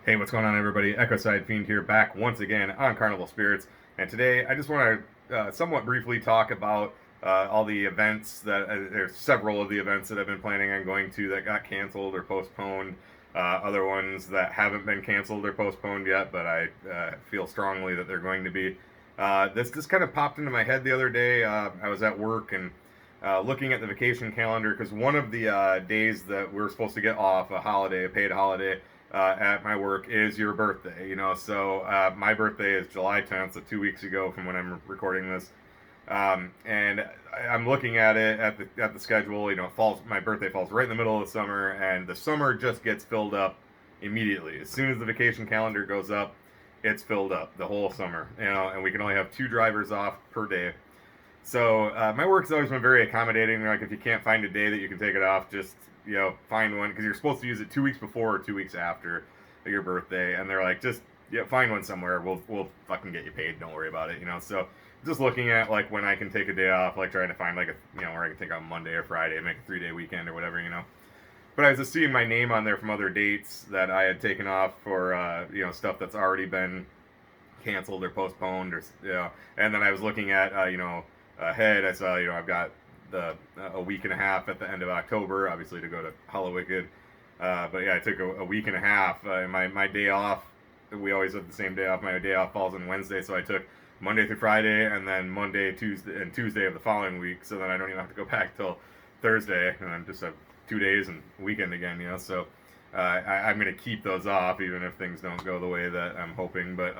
Hey, what's going on, everybody? Echoside Fiend here, back once again on Carnival Spirits. And today I just want to somewhat briefly talk about all the events there's several of the events that I've been planning on going to that got canceled or postponed. Other ones that haven't been canceled or postponed yet, but I feel strongly that they're going to be. This just kind of popped into my head the other day. I was at work and looking at the vacation calendar because one of the days that we're supposed to get off, a holiday, a paid holiday, at my work is your birthday. So my birthday is July 10th, so 2 weeks ago from when I'm recording this. And I'm looking at it at the schedule. Falls my birthday falls right in the middle of the summer, and the summer just gets filled up immediately. As soon as the vacation calendar goes up, it's filled up the whole summer. And we can only have 2 drivers off per day. So my work's always been very accommodating. Like, if you can't find a day that you can take it off, just find one, because you're supposed to use it 2 weeks before or 2 weeks after your birthday, and they're like, just find one somewhere. We'll fucking get you paid. Don't worry about it. So just looking at like when I can take a day off, like trying to find like where I can take on Monday or Friday and make a 3-day weekend or whatever. But I was just seeing my name on there from other dates that I had taken off for stuff that's already been canceled or postponed, or and then I was looking at ahead. I saw I've got the a week and a half at the end of October, obviously, to go to Hallowicked. But yeah, I took a week and a half. My day off, we always have the same day off. My day off falls on Wednesday, so I took Monday through Friday, and then Monday, Tuesday, and Tuesday of the following week. So then I don't even have to go back till Thursday, and then just have 2 days and weekend again. So I'm gonna keep those off, even if things don't go the way that I'm hoping. But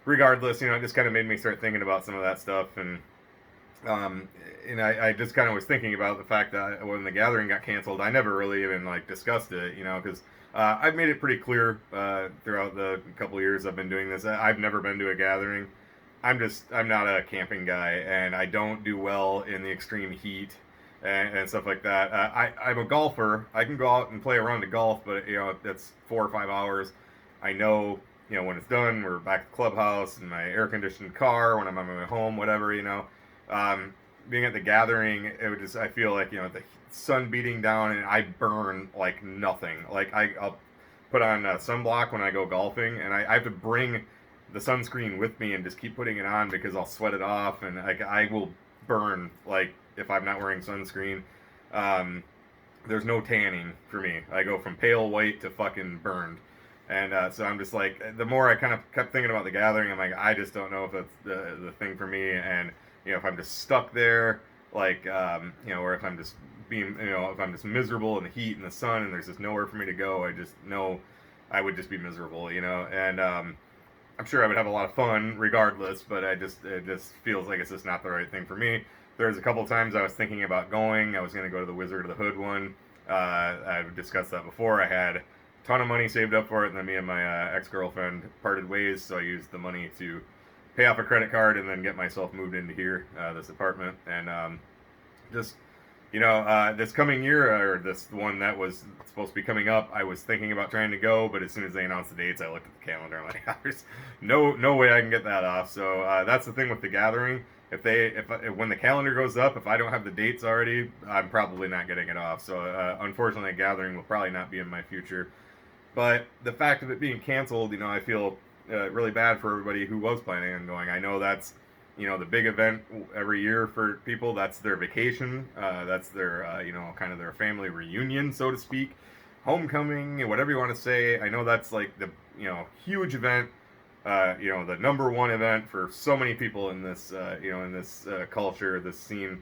regardless, it just kind of made me start thinking about some of that stuff, um, and I just kind of was thinking about the fact that when the gathering got canceled, I never really even like discussed it, because I've made it pretty clear throughout the couple years I've been doing this. I've never been to a gathering. I'm not a camping guy, and I don't do well in the extreme heat and stuff like that. I'm a golfer. I can go out and play around to golf, but that's 4 or 5 hours. I know when it's done, we're back at the clubhouse in my air conditioned car, when I'm on my way home, whatever. Um, Being at the gathering, it would just, I feel like, the sun beating down and I burn like nothing. Like, I'll put on sunblock when I go golfing, and I have to bring the sunscreen with me and just keep putting it on because I'll sweat it off, and like I will burn, like, if I'm not wearing sunscreen. Um, there's no tanning for me. I go from pale white to fucking burned. And so I'm just like, the more I kind of kept thinking about the gathering, I'm like, I just don't know if that's the thing for me. And if I'm just stuck there, like, or if I'm just being, if I'm just miserable in the heat and the sun, and there's just nowhere for me to go, I just know I would just be miserable. And I'm sure I would have a lot of fun regardless, but it just feels like it's just not the right thing for me. There's a couple of times I was thinking about going. I was going to go to the Wizard of the Hood one. I've discussed that before. I had ton of money saved up for it, and then me and my ex-girlfriend parted ways, so I used the money to pay off a credit card and then get myself moved into here, this apartment. And just this coming year, or this one that was supposed to be coming up, I was thinking about trying to go, but as soon as they announced the dates, I looked at the calendar. I'm like, there's no way I can get that off. So that's the thing with the gathering. If when the calendar goes up, if I don't have the dates already, I'm probably not getting it off. So unfortunately, a gathering will probably not be in my future. But the fact of it being canceled, I feel really bad for everybody who was planning on going. I know that's the big event every year for people. That's their vacation. That's their kind of their family reunion, so to speak, homecoming, whatever you want to say. I know that's like the huge event. The number one event for so many people in this in this culture, this scene.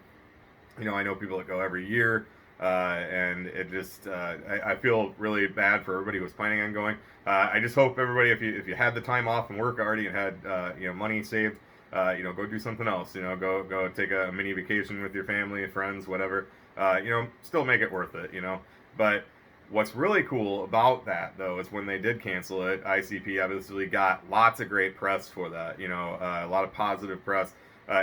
I know people that go every year, and it just I feel really bad for everybody who was planning on going. I just hope everybody, if you had the time off from work already and had money saved, go do something else. Go take a mini vacation with your family, friends, whatever. Still make it worth it. But what's really cool about that, though, is when they did cancel it, ICP obviously got lots of great press for that. A lot of positive press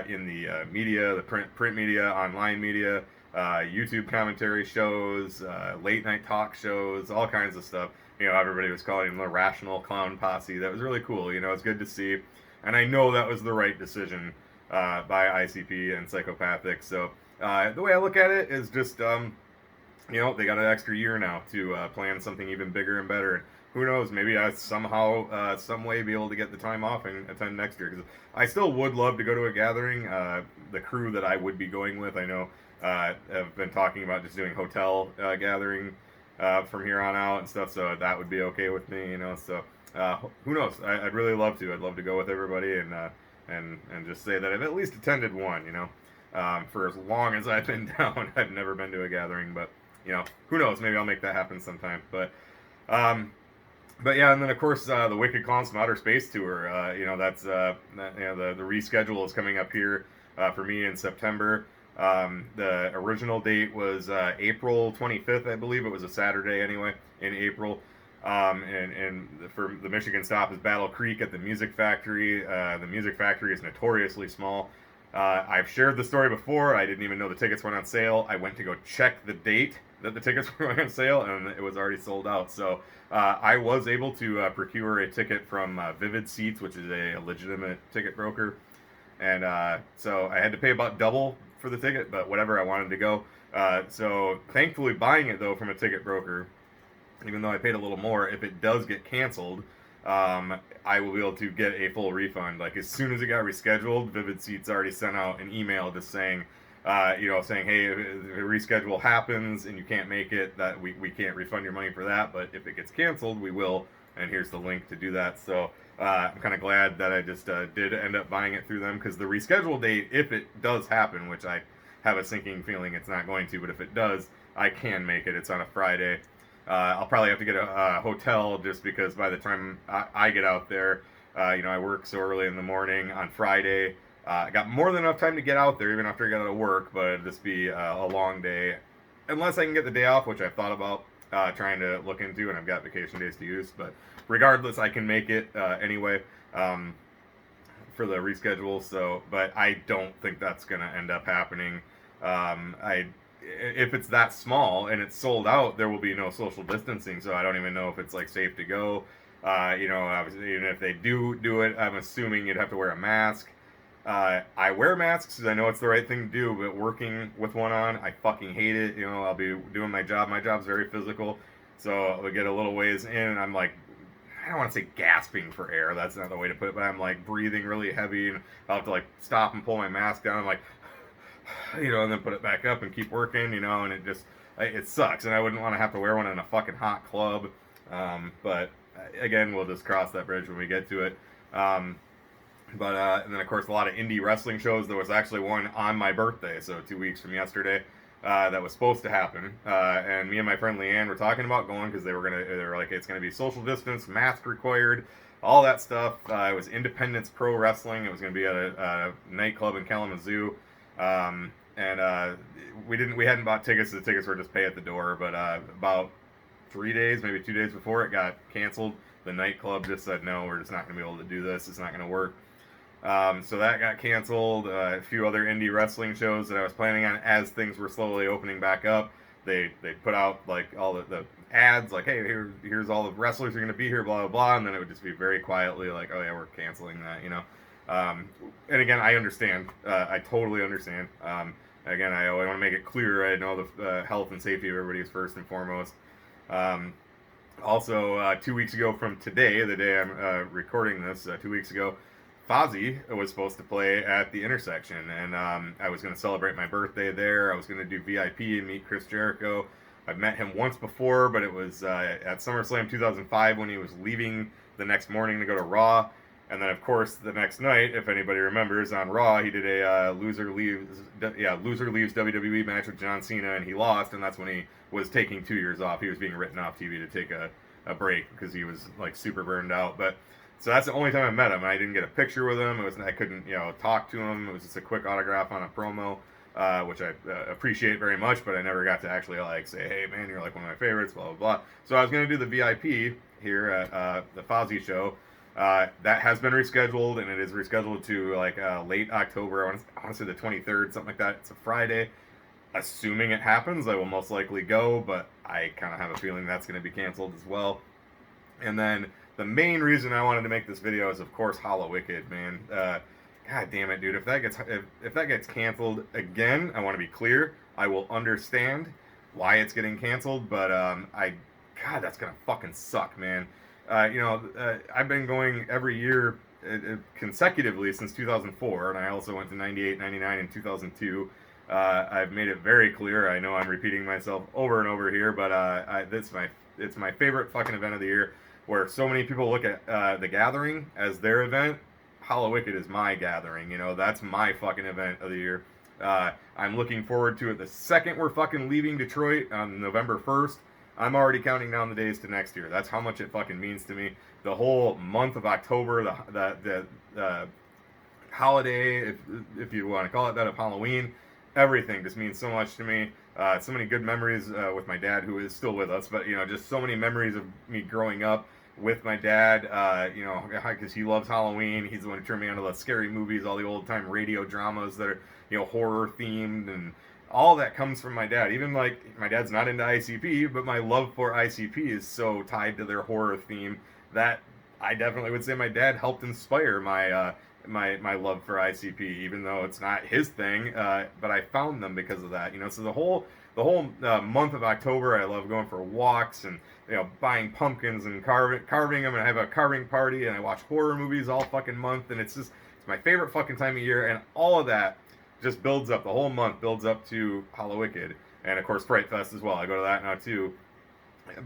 in the media, the print media, online media, YouTube commentary shows, late night talk shows, all kinds of stuff. Everybody was calling him the Rational Clown Posse. That was really cool. It's good to see. And I know that was the right decision by ICP and Psychopathic. So the way I look at it is just they got an extra year now to plan something even bigger and better. And who knows? Maybe I somehow, some way, be able to get the time off and attend next year. Because I still would love to go to a gathering. The crew that I would be going with, I know, have been talking about just doing hotel gathering from here on out and stuff. So that would be okay with me. So who knows? I'd really love to. I'd love to go with everybody and just say that I've at least attended one. For as long as I've been down, I've never been to a gathering, but who knows? Maybe I'll make that happen sometime. Um, but yeah, and then of course the Wicked Clowns from Outer Space tour. That's the reschedule is coming up here for me in September. The original date was April 25th, I believe. It was a Saturday anyway in April. And for the Michigan stop is Battle Creek at the Music Factory. The Music Factory is notoriously small. I've shared the story before. I didn't even know the tickets went on sale. I went to go check the date that the tickets were going on sale, and it was already sold out. So I was able to procure a ticket from Vivid Seats, which is a legitimate ticket broker. And so I had to pay about double for the ticket, but whatever, I wanted to go. So thankfully, buying it, though, from a ticket broker, even though I paid a little more, if it does get canceled, I will be able to get a full refund. Like, as soon as it got rescheduled, Vivid Seats already sent out an email just saying, saying, hey, if a reschedule happens and you can't make it, that we can't refund your money for that, but if it gets canceled, we will, and here's the link to do that. So I'm kind of glad that I just did end up buying it through them, because the reschedule date, if it does happen, which I have a sinking feeling it's not going to, but if it does, I can make it. It's on a Friday. I'll probably have to get a hotel, just because by the time I get out there, I work so early in the morning on Friday. I got more than enough time to get out there, even after I got out of work, but it'll just be a long day. Unless I can get the day off, which I've thought about trying to look into, and I've got vacation days to use. But regardless, I can make it anyway for the reschedule. So, but I don't think that's going to end up happening. If it's that small and it's sold out, there will be no social distancing, so I don't even know if it's like safe to go. Obviously, even if they do it, I'm assuming you'd have to wear a mask. I wear masks because I know it's the right thing to do, but working with one on, I fucking hate it. I'll be doing my job. My job's very physical, so I'll get a little ways in, and I'm like, I don't want to say gasping for air. That's not the way to put it, but I'm like breathing really heavy, and I'll have to like stop and pull my mask down. I'm like, and then put it back up and keep working, and it sucks, and I wouldn't want to have to wear one in a fucking hot club. But again, we'll just cross that bridge when we get to it. And then of course a lot of indie wrestling shows. There was actually one on my birthday, so 2 weeks from yesterday, that was supposed to happen. And me and my friend Leanne were talking about going, because they were like, it's gonna be social distance, mask required, all that stuff. It was Independence Pro Wrestling. It was gonna be at a nightclub in Kalamazoo. We hadn't bought tickets. The tickets were just pay at the door. But about 3 days, maybe 2 days before it got canceled, the nightclub just said, no, we're just not going to be able to do this. It's not going to work. So that got canceled. A few other indie wrestling shows that I was planning on as things were slowly opening back up. They put out like all the ads, like, hey, here's all the wrestlers are going to be here, blah, blah, blah. And then it would just be very quietly like, oh, yeah, we're canceling that, and again, I understand. I totally understand. Again, I want to make it clear. I know the health and safety of everybody is first and foremost. Also, 2 weeks ago from today, the day I'm recording this, 2 weeks ago, Fozzy was supposed to play at the Intersection, and I was going to celebrate my birthday there. I was going to do VIP and meet Chris Jericho. I've met him once before, but it was at SummerSlam 2005 when he was leaving the next morning to go to Raw. And then, of course, the next night, if anybody remembers, on Raw, he did a loser leaves WWE match with John Cena, and he lost, and that's when he was taking 2 years off. He was being written off TV to take a break because he was like super burned out. But so that's the only time I met him. I didn't get a picture with him. I couldn't talk to him. It was just a quick autograph on a promo, which I appreciate very much. But I never got to actually like say, hey man, you're like one of my favorites, blah blah blah. So I was gonna do the VIP here at the Fozzy show. That has been rescheduled, and it is rescheduled to like late October. I want to say the 23rd, something like that. It's a Friday. Assuming it happens, I will most likely go, but I kind of have a feeling that's going to be canceled as well. And then the main reason I wanted to make this video is, of course, Hallowicked, man. God damn it, dude! If that gets canceled again, I want to be clear. I will understand. why it's getting canceled, but God, that's gonna fucking suck, man. I've been going every year consecutively since 2004, and I also went to 98, 99, and 2002. I've made it very clear. I know I'm repeating myself over and over here, but it's my favorite fucking event of the year. Where so many people look at the Gathering as their event. Hallowicked is my gathering. That's my fucking event of the year. I'm looking forward to it the second we're fucking leaving Detroit on November 1st. I'm already counting down the days to next year. That's how much it fucking means to me. The whole month of October, the holiday, if you want to call it that, of Halloween, everything just means so much to me. So many good memories with my dad, who is still with us, but just so many memories of me growing up with my dad. Because he loves Halloween. He's the one who turned me onto the scary movies, all the old time radio dramas that are horror themed, and all that comes from my dad. Even like my dad's not into ICP, but my love for ICP is so tied to their horror theme that I definitely would say my dad helped inspire my love for ICP, even though it's not his thing. But I found them because of that. So the whole month of October, I love going for walks and buying pumpkins and carving them, and I have a carving party, and I watch horror movies all fucking month, and it's my favorite fucking time of year, and all of that just builds up. The whole month builds up to Hallowicked, and of course Fright Fest as well. I go to that now too.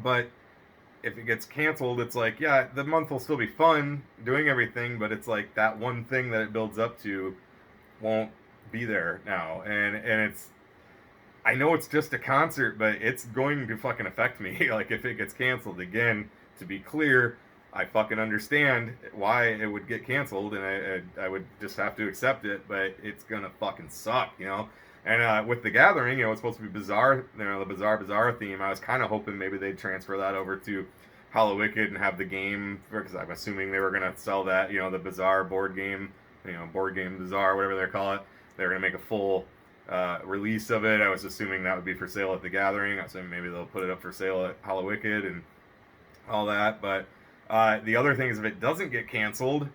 But if it gets canceled, it's like, yeah, the month will still be fun doing everything, but it's like that one thing that it builds up to won't be there now, and it's. I know it's just a concert, but it's going to fucking affect me. Like, if it gets canceled again, to be clear, I fucking understand why it would get canceled, and I would just have to accept it, but it's gonna fucking suck. And with the Gathering, it's supposed to be bizarre, the bizarre theme. I was kind of hoping maybe they'd transfer that over to Hallowicked and have the game, because I'm assuming they were gonna sell that, the bizarre board game, board game bizarre, whatever they call it. They were gonna make a full release of it. I was assuming that would be for sale at the Gathering. I was assuming maybe they'll put it up for sale at Hallowicked and all that. But the other thing is, if it doesn't get canceled,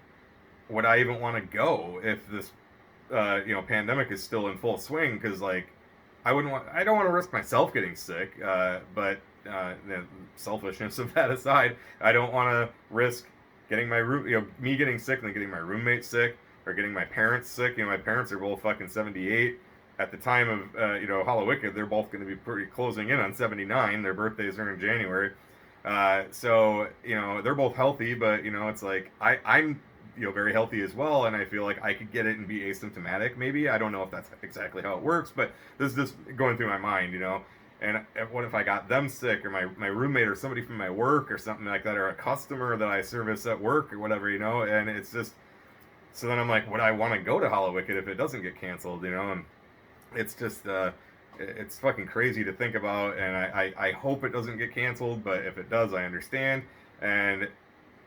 would I even want to go if this pandemic is still in full swing? Because I don't want to risk myself getting sick. But the selfishness of that aside, I don't want to risk getting me getting sick and then getting my roommate sick, or getting my parents sick. My parents are both fucking 78. At the time of Hallowicked, they're both going to be pretty closing in on 79. Their birthdays are in January, so they're both healthy, but it's like I'm very healthy as well, and I feel like I could get it and be asymptomatic. Maybe, I don't know if that's exactly how it works, but this is just going through my mind. And what if I got them sick, or my roommate, or somebody from my work, or something like that, or a customer that I service at work, or whatever, and it's just. So then I'm like, would I want to go to Hallowicked if it doesn't get canceled, and it's just it's fucking crazy to think about, and I hope it doesn't get canceled, but if it does, I understand. And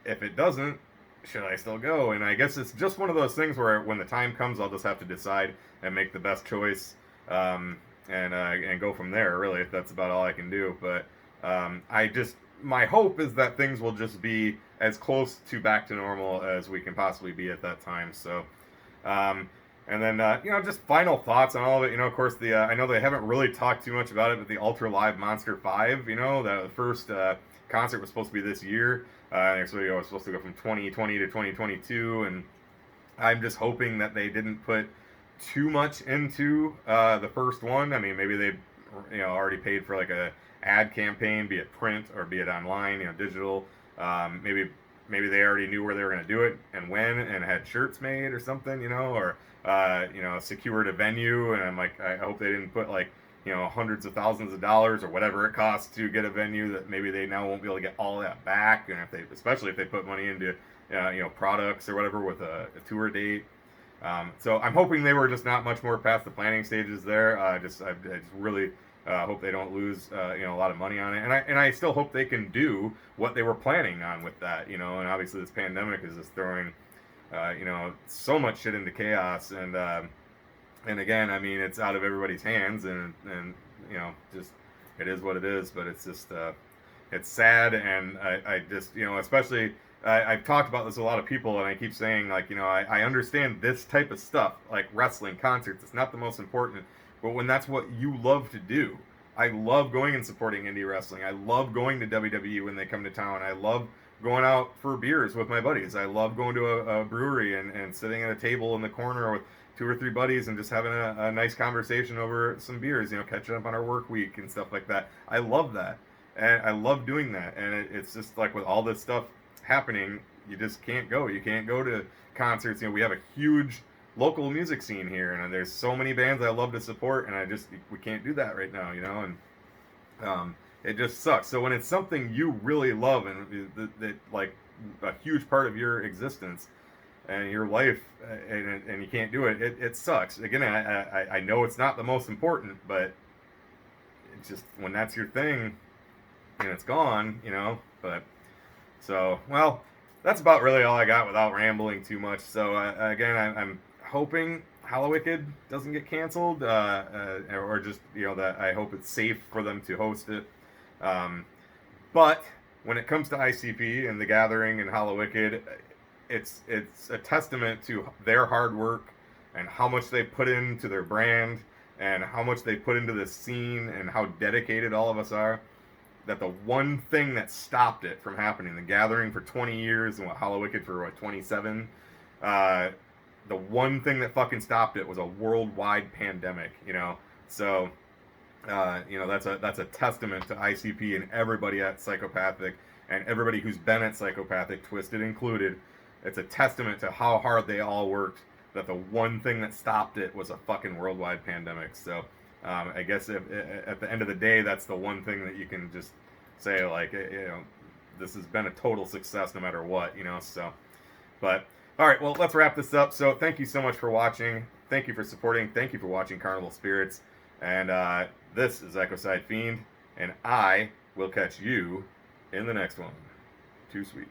if it doesn't, should I still go? And I guess it's just one of those things where when the time comes, I'll just have to decide and make the best choice, and go from there. Really, that's about all I can do. But my hope is that things will just be as close to back to normal as we can possibly be at that time. So and then, just final thoughts on all of it. Of course, I know they haven't really talked too much about it, but the Ultra Live Monster 5, the first concert was supposed to be this year. So it was supposed to go from 2020 to 2022, and I'm just hoping that they didn't put too much into the first one. I mean, maybe they, already paid for like a ad campaign, be it print or be it online, digital. Maybe they already knew where they were going to do it and when, and had shirts made or something, or secured a venue. And I'm like, I hope they didn't put hundreds of thousands of dollars or whatever it costs to get a venue, that maybe they now won't be able to get all that back. And especially if they put money into products or whatever with a tour date. So I'm hoping they were just not much more past the planning stages there. I just really hope they don't lose a lot of money on it, and I still hope they can do what they were planning on with that. And obviously this pandemic is just throwing so much shit into chaos, and again, I mean, it's out of everybody's hands, and just it is what it is. But it's just it's sad, and I just especially. I've talked about this with a lot of people, and I keep saying, I understand this type of stuff, like wrestling, concerts, it's not the most important, but when that's what you love to do, I love going and supporting indie wrestling. I love going to WWE when they come to town. I love going out for beers with my buddies. I love going to a brewery and sitting at a table in the corner with two or three buddies and just having a nice conversation over some beers, catching up on our work week and stuff like that. I love that. And I love doing that. And it's just like with all this stuff happening, you just can't go. You can't go to concerts. We have a huge local music scene here, and there's so many bands I love to support, and we can't do that right now, and it just sucks. So when it's something you really love and that like a huge part of your existence and your life, and you can't do it, it sucks. Again, I know it's not the most important, but it's just when that's your thing and it's gone, but so, well, that's about really all I got without rambling too much. So again, I'm hoping Hallowicked doesn't get canceled, or just that I hope it's safe for them to host it. But when it comes to ICP and the Gathering and Hallowicked, it's a testament to their hard work and how much they put into their brand and how much they put into this scene and how dedicated all of us are. That the one thing that stopped it from happening, the Gathering for 20 years and Hallowicked for 27, the one thing that fucking stopped it was a worldwide pandemic, So, that's a testament to ICP and everybody at Psychopathic and everybody who's been at Psychopathic, Twisted included. It's a testament to how hard they all worked. That the one thing that stopped it was a fucking worldwide pandemic. So, I guess at the end of the day, that's the one thing that you can just say, like, this has been a total success no matter what, So, but all right, well, let's wrap this up. So, thank you so much for watching. Thank you for supporting. Thank you for watching Carnival Spirits. And this is Echoside Fiend, and I will catch you in the next one. Too sweet.